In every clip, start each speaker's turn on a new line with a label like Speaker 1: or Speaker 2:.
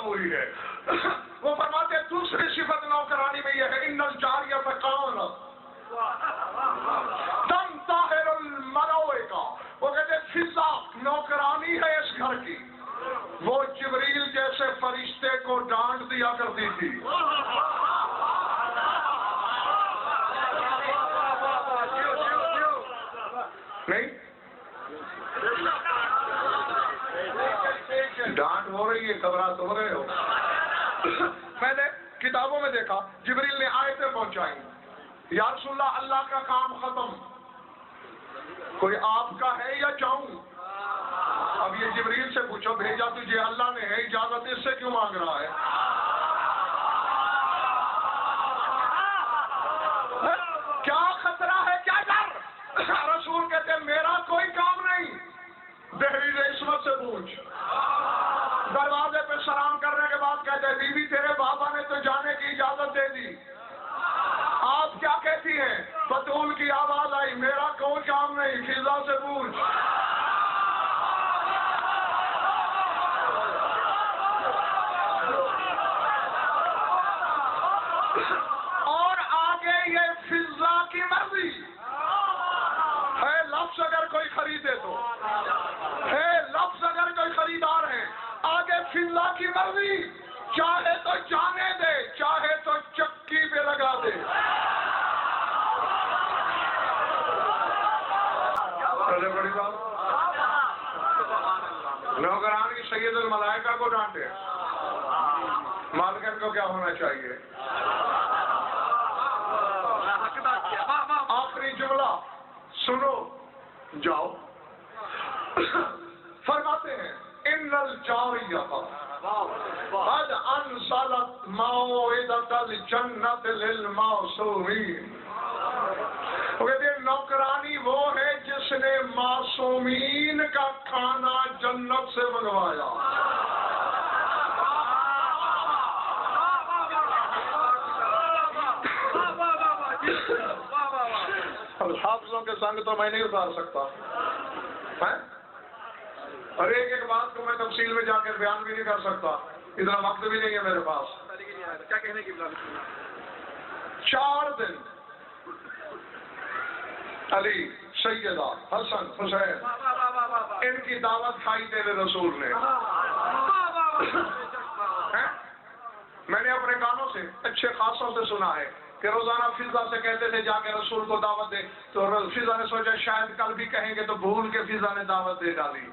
Speaker 1: ختم ہوئی ہے. وہ فرماتے ہیں دوسری صفت نوکرانی میں یہ ہے ان الجاریۃ کانت تنتہر الملائکہ. وہ کہتے ہیں فضا نوکرانی ہے اس گھر کی، وہ جبریل جیسے فرشتے کو ڈانٹ دیا کرتی تھی. نہیں ڈانٹ ہو رہی ہے، گھبراہٹ ہو رہے ہو. میں نے کتابوں میں دیکھا جبریل نے آیتیں پہنچائی، یا رسول اللہ اللہ کا کام ختم، کوئی آپ کا ہے یا چاہوں؟ اب یہ جبریل سے پوچھو، بھیجا تجھے اللہ نے ہے، اجازت اس سے کیوں مانگ رہا ہے؟ کیا خطرہ ہے، کیا ڈر؟ رسول کہتے ہیں میرا کوئی کام نہیں. دہلیز عصمت سے پوچھ. دروازے پہ سلام کرنے کے بعد کہتے ہیں بی بی تیرے بابا نے تو جانے کی اجازت دے دی، آپ کیا کہتی ہیں؟ بطول کی آواز آئی، میرا کوئی کام نہیں، فضا سے پوچھ. اور آگے یہ فضا کی مرضی ہے. لفظ اگر کوئی خریدے تو ہے، لفظ اگر کوئی خریدار ہے، آگے فضا کی مرضی، چاہے تو جانے دے، چاہے تو چکی پہ لگا دے. بڑی بات نوکران کی سید الملائکہ کو ڈانٹے، مالکن کو کیا ہونا چاہیے؟ آخری جملہ سنو جاؤ. فرماتے ہیں ان الجاریۃ قد انزلت موعدۃ الجنۃ للمعصومین. وہ کہتے ہیں نوکرانی وہ ہے جس نے معصومین کا کھانا جنت سے منگوایا. حافظوں کے سنگ تو میں نہیں اتار سکتا، اور ایک ایک بات کو میں تفصیل میں جا کر بیان بھی نہیں کر سکتا، اتنا وقت بھی نہیں ہے میرے پاس. کیا کہنے کی 4 دن علی، سیدہ، حسن، حسین، ان کی دعوت کھائی تیرے رسول نے. میں نے اپنے کانوں سے اچھے خاصوں سے سنا ہے کہ روزانہ فضا سے کہتے تھے جا کے رسول کو دعوت دے، تو فضا نے سوچا شاید کل بھی کہیں گے تو بھول کے فضا نے دعوت دے ڈالی.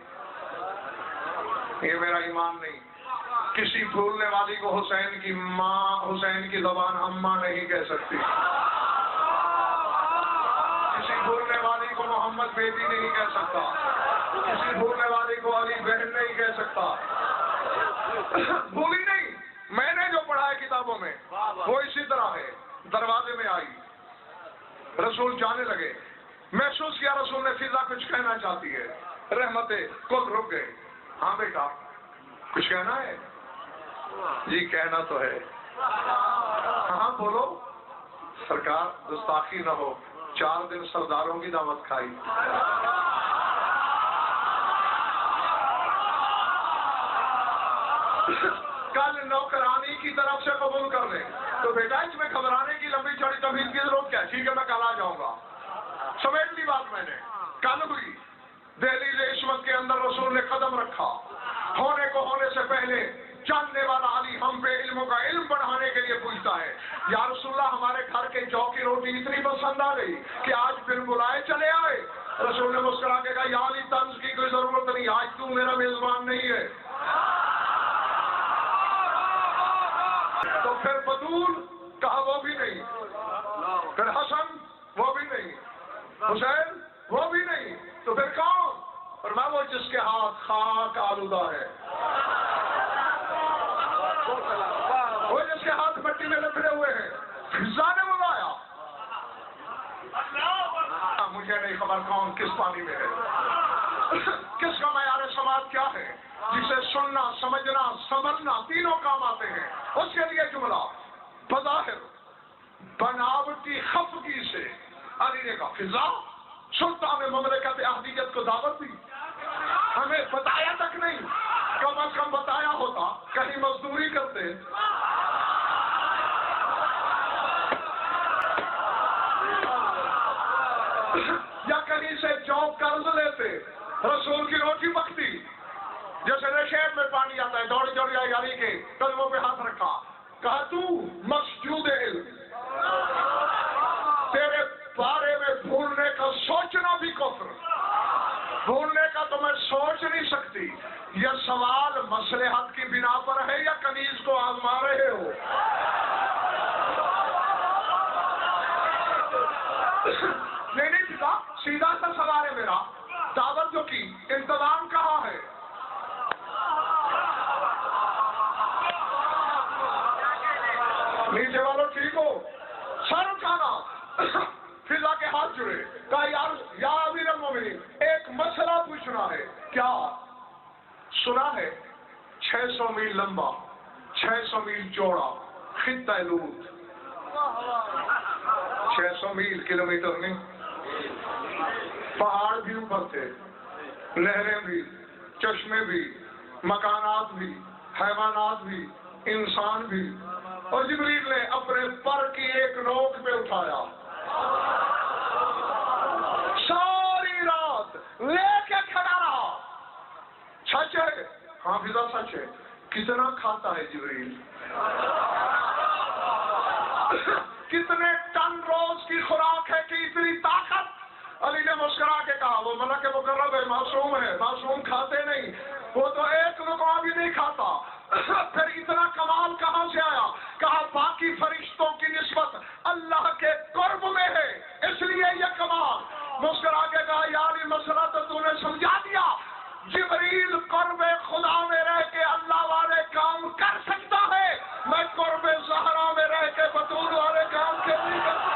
Speaker 1: یہ میرا ایمان نہیں. کسی بھولنے والی کو حسین کی ماں، حسین کی زبان اماں نہیں کہہ سکتی. کسی بھولنے والی کو محمد بیٹی نہیں کہہ سکتا. کسی بھولنے والی کو علی بہن نہیں کہہ سکتا. بھولی نہیں. میں نے جو پڑھا ہے کتابوں میں وہ اسی طرح ہے. دروازے میں آئی، رسول جانے لگے، محسوس کیا رسول نے فضا کچھ کہنا چاہتی ہے. رحمتیں کل رک گئے. ہاں بیٹا کچھ کہنا ہے؟ جی کہنا تو ہے. ہاں بولو. سرکار گستاخی نہ ہو، 4 دن سرداروں کی دعوت کھائی. کل نوکرانی کی طرف سے قبول کر لیں تو بیٹا اس میں گھبرانے کی لمبی چوڑی تفصیل کی ضرورت کیا؟ ٹھیک ہے میں کل آ جاؤں گا. سمیٹ لی بات میں نے. کل ہوئی. دہلیز عصمت کے اندر رسول نے قدم رکھا. ہونے کو ہونے سے پہلے جاننے والا علی ہم پہ علموں کا علم بڑھانے کے لیے پوچھتا ہے، یا رسول اللہ ہمارے گھر کے جو کی روٹی اتنی پسند آ گئی کہ آج پھر بلائے چلے آئے. رسول نے مسکرا کے کہا یا علی طنز کی کوئی ضرورت نہیں، آج تو میرا میزبان نہیں ہے. تو پھر بطول کہا وہ بھی نہیں، پھر حسن وہ بھی نہیں، حسین وہ بھی نہیں، تو پھر کون؟ اور میں وہ جس کے ہاتھ خاک آلودہ ہے، وہ جس کے ہاتھ مٹی میں لپڑے ہوئے ہیں. فضا نے بلایا. مجھے نہیں خبر کون کس پانی میں ہے، کس کا معیار سماعت کیا ہے، جسے سننا، سمجھنا، سمجھنا تینوں کام آتے ہیں. اس کے لیے جملہ بظاہر بناوٹی خفگی سے علی نے کہا فضا سلطان مملکت احدیت کو دعوت دی، ہمیں بتایا تک نہیں. کم از کم بتایا ہوتا، کہیں مزدوری لیتے, یا کہیں سے جاب قرض لیتے, رسول کی روٹی پکتی. جیسے نشیب میں پانی آتا ہے, دوڑی دوڑی آئی علی کے قدموں پہ ہاتھ رکھا, کہا تو مسجود علم, تیرے بارے میں بھولنے کا سوچنا بھی کفر, بھولنے کا تو میں سوچ نہیں سکتی. یہ سوال مصلحت کی بنا پر ہے یا کنیز کو آزما رہے ہو؟ نہیں پتا, سیدھا سا سوال ہے میرا. دعوت جو کی, انتظام کہاں ہے؟ نیچے والوں ٹھیک ہو, سر اٹھانا, فضا کے ہاتھ جڑے, کہا یا امیر المومنین ایک مسئلہ پوچھنا ہے. کیا؟ سنا ہے 600 میل لمبا 600 میل چوڑا خطہ لوط, 600 میل کلومیٹر نہیں, پہاڑ بھی اوپر تھے, نہریں بھی, چشمے بھی, مکانات بھی, حیوانات بھی, انسان بھی, اور جبریل نے اپنے پر کی ایک نوک پہ اٹھایا, ساری رات لے کے کھڑا رہا. سچ ہے؟ ہاں فضا سچ ہے. کتنا کھاتا ہے جبریل؟ کتنے ٹن روز کی خوراک ہے کہ اتنی طاقت؟ علی نے مسکرا کے کہا, وہ ملک مقرب ہے, معصوم ہے, معصوم کھاتے نہیں, وہ تو ایک لقمہ بھی نہیں کھاتا. پھر اتنا کمال کہاں سے آیا؟ کہا باقی فرشتوں کی نسبت اللہ کے قرب میں ہے, اس لیے یہ کمال. مسکرا کے کہا یا علی مسئلہ تو تو نے سمجھا دیا. جبریل قرب خدا میں رہ کے اللہ والے کام کر سکتا ہے, میں قرب زہرا میں رہ کے بطول والے کام کے نہیں کر سکتا.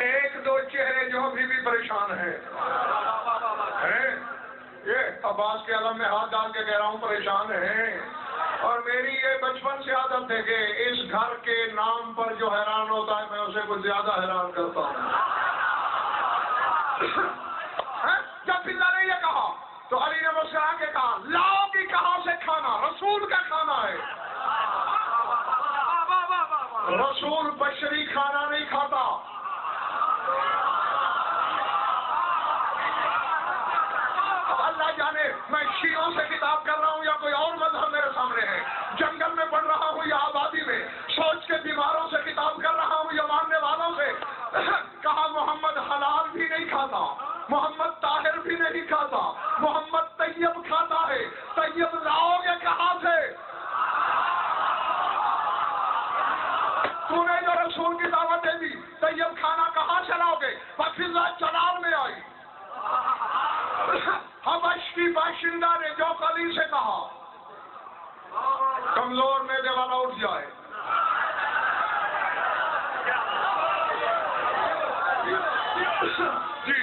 Speaker 1: ایک دو چہرے جو ابھی بھی پریشان ہیں, یہ عباس کے علم میں ہاتھ ڈال کے کہہ رہا ہوں پریشان ہیں. اور میری یہ بچپن سے عادت ہے کہ اس گھر کے نام پر جو حیران ہوتا ہے میں اسے کچھ زیادہ حیران کرتا ہوں. جب اللہ نے یہ کہا تو علی نے مسکرا کے کہا لاؤ گی کہاں سے کھانا؟ رسول کا کھانا ہے. رسول بشری کھانا نہیں کھاتا. اللہ جانے میں شیعوں سے کتاب کر رہا ہوں یا کوئی اور مذہب میرے سامنے ہے, جنگل میں پڑھ رہا ہوں یا آبادی میں, سوچ کے بیماروں سے کتاب کر رہا ہوں یا ماننے والوں سے. کہا محمد حلال بھی نہیں کھاتا, محمد طاہر بھی نہیں کھاتا, محمد طیب کھاتا ہے. طیب لاؤ گے کہاں سے؟ تو نے جو رسول کی دعوت دے دی, طیب کھانا کہاں سے لاؤ گے؟ فضا چلال میں آئی. حبش کی باشندہ نے جو علی سے کہا, کمزور میدے والا اٹھ جائے. جی,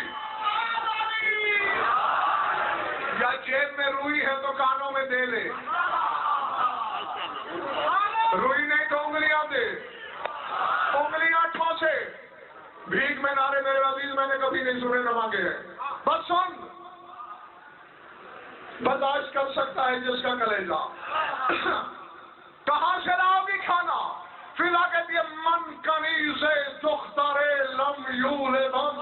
Speaker 1: یا جیب میں روئی ہے تو کانوں میں دے لے, روئی نہیں تو انگلیاں دے, انگلیاں ٹھوسے. بھیک میں نعرے میرے عزیز میں نے کبھی نہیں سنے نہ مانگے ہیں. بس سن, برداشت کر سکتا ہے جس کا کلیجہ. کہاں سے لاؤ گی کھانا؟ فضا کہتی ہے من کنیز دختر لم یولدم.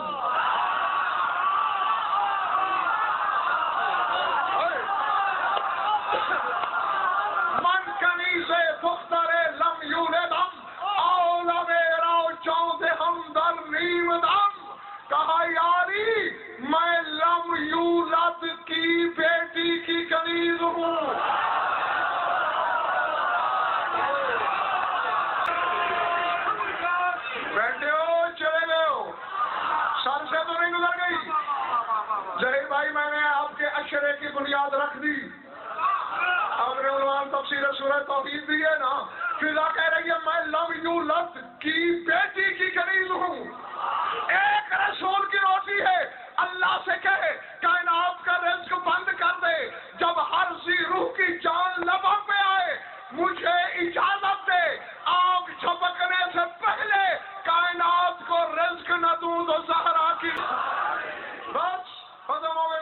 Speaker 1: من کنیز دختر لم یولدم اولا میرا چاند ہم در نیم دم. کہا یاری میں لم یولد کی بیٹی کی کنیز ہوں. بیٹھے ہو چلے گئے ہو, سر سے تو نہیں گزر گئی. ظہیر بھائی میں نے آپ کے اشرے کی بنیاد رکھ دی. آپ نے عنوان تفسیر سورہ توحید دی ہے نا. فضا کہہ رہی ہے میں لم یولد کی بیٹی کی کنیز ہوں. ایک رسول کی روٹی ہے, اللہ سے کہے کائنات کا رزق بند کر دے, جب ہر ذی روح کی جان لبوں پہ آئے مجھے اجازت دے, آگ جھپکنے سے پہلے کائنات کو رزق نہ دوں تو زہرا کی. بس قدموں میں